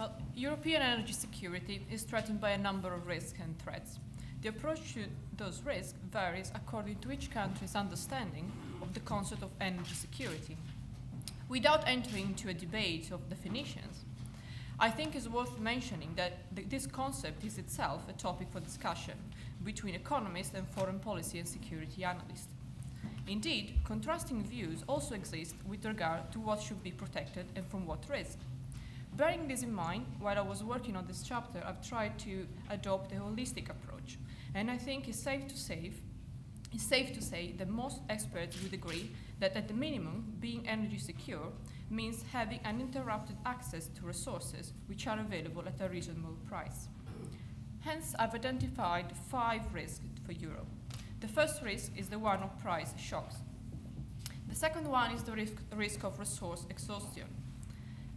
Well, European energy security is threatened by a number of risks and threats. The approach to those risks varies according to each country's understanding of the concept of energy security. Without entering into a debate of definitions, I think it's worth mentioning that this concept is itself a topic for discussion between economists and foreign policy and security analysts. Indeed, contrasting views also exist with regard to what should be protected and from what risk. Bearing this in mind, while I was working on this chapter, I've tried to adopt a holistic approach, and I think it's safe to say that most experts would agree that at the minimum, being energy secure means having uninterrupted access to resources which are available at a reasonable price. Hence, I've identified 5 risks for Europe. The first risk is the one of price shocks. The second one is the risk of resource exhaustion.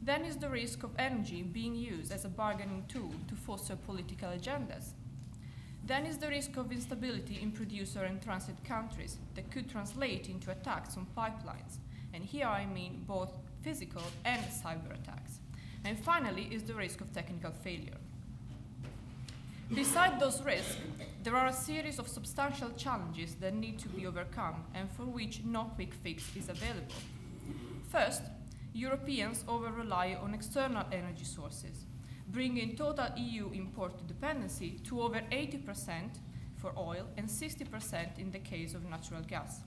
Then is the risk of energy being used as a bargaining tool to foster political agendas. Then is the risk of instability in producer and transit countries that could translate into attacks on pipelines. And here I mean both physical and cyber attacks. And finally is the risk of technical failure. Beside those risks, there are a series of substantial challenges that need to be overcome and for which no quick fix is available. First, Europeans over-rely on external energy sources, bringing total EU import dependency to over 80% for oil and 60% in the case of natural gas.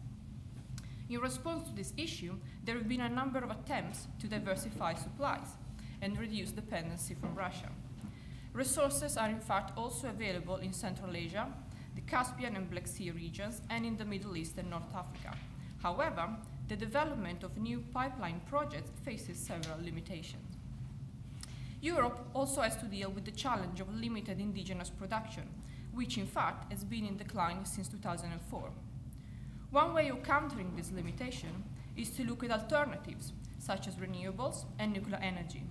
In response to this issue, there have been a number of attempts to diversify supplies and reduce dependency from Russia. Resources are in fact also available in Central Asia, the Caspian and Black Sea regions, and in the Middle East and North Africa. However, the development of new pipeline projects faces several limitations. Europe also has to deal with the challenge of limited indigenous production, which in fact has been in decline since 2004. One way of countering this limitation is to look at alternatives, such as renewables and nuclear energy.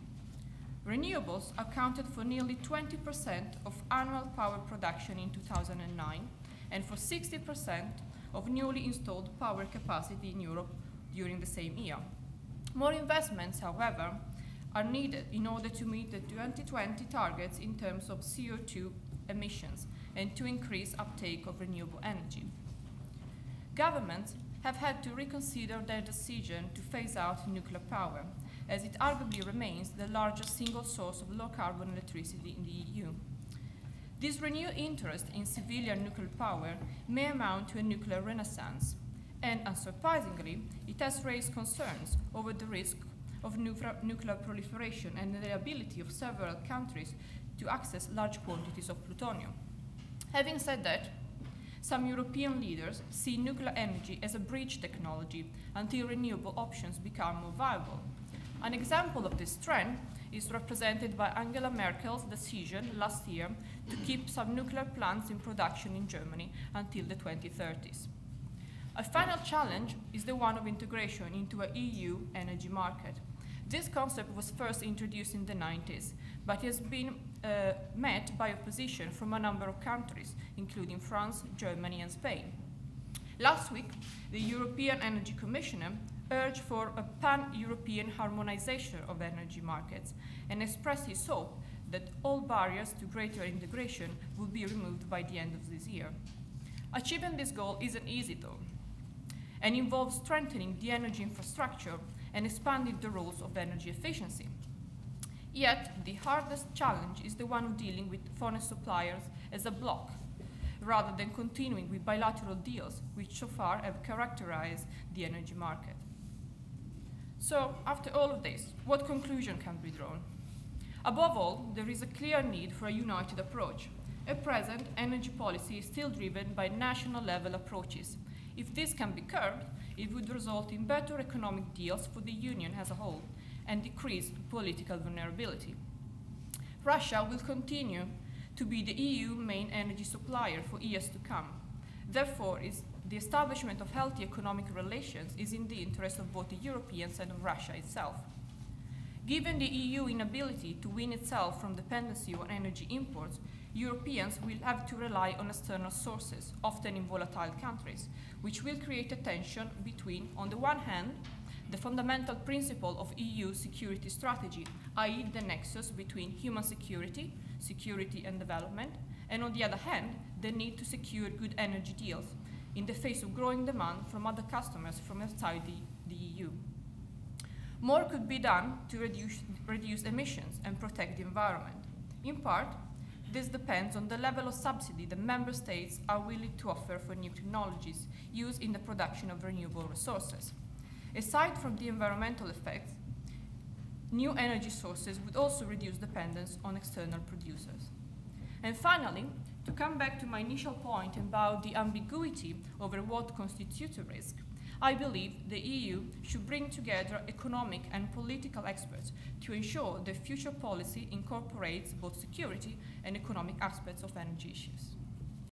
Renewables accounted for nearly 20% of annual power production in 2009 and for 60% of newly installed power capacity in Europe during the same year. More investments, however, are needed in order to meet the 2020 targets in terms of CO2 emissions and to increase uptake of renewable energy. Governments have had to reconsider their decision to phase out nuclear power, as it arguably remains the largest single source of low-carbon electricity in the EU. This renewed interest in civilian nuclear power may amount to a nuclear renaissance, and unsurprisingly, it has raised concerns over the risk of nuclear proliferation and the ability of several countries to access large quantities of plutonium. Having said that, some European leaders see nuclear energy as a bridge technology until renewable options become more viable. An example of this trend is represented by Angela Merkel's decision last year to keep some nuclear plants in production in Germany until the 2030s. A final challenge is the one of integration into an EU energy market. This concept was first introduced in the 90s, but has been met by opposition from a number of countries, including France, Germany, and Spain. Last week, the European Energy Commissioner urged for a pan-European harmonization of energy markets and expressed his hope that all barriers to greater integration will be removed by the end of this year. Achieving this goal isn't easy, though, and involves strengthening the energy infrastructure and expanding the rules of energy efficiency. Yet, the hardest challenge is the one of dealing with foreign suppliers as a bloc, rather than continuing with bilateral deals, which so far have characterized the energy market. So, after all of this, what conclusion can be drawn? Above all, there is a clear need for a united approach. At present, energy policy is still driven by national-level approaches. If this can be curbed, it would result in better economic deals for the Union as a whole and decrease political vulnerability. Russia will continue to be the EU main energy supplier for years to come. Therefore, the establishment of healthy economic relations is in the interest of both the Europeans and of Russia itself. Given the EU inability to wean itself from dependency on energy imports, Europeans will have to rely on external sources, often in volatile countries, which will create a tension between, on the one hand, the fundamental principle of EU security strategy, i.e. the nexus between human security, security and development, and on the other hand, the need to secure good energy deals in the face of growing demand from other customers from outside the EU. More could be done to reduce emissions and protect the environment. In part, this depends on the level of subsidy the member states are willing to offer for new technologies used in the production of renewable resources. Aside from the environmental effects, new energy sources would also reduce dependence on external producers. And finally, to come back to my initial point about the ambiguity over what constitutes a risk, I believe the EU should bring together economic and political experts to ensure that future policy incorporates both security and economic aspects of energy issues.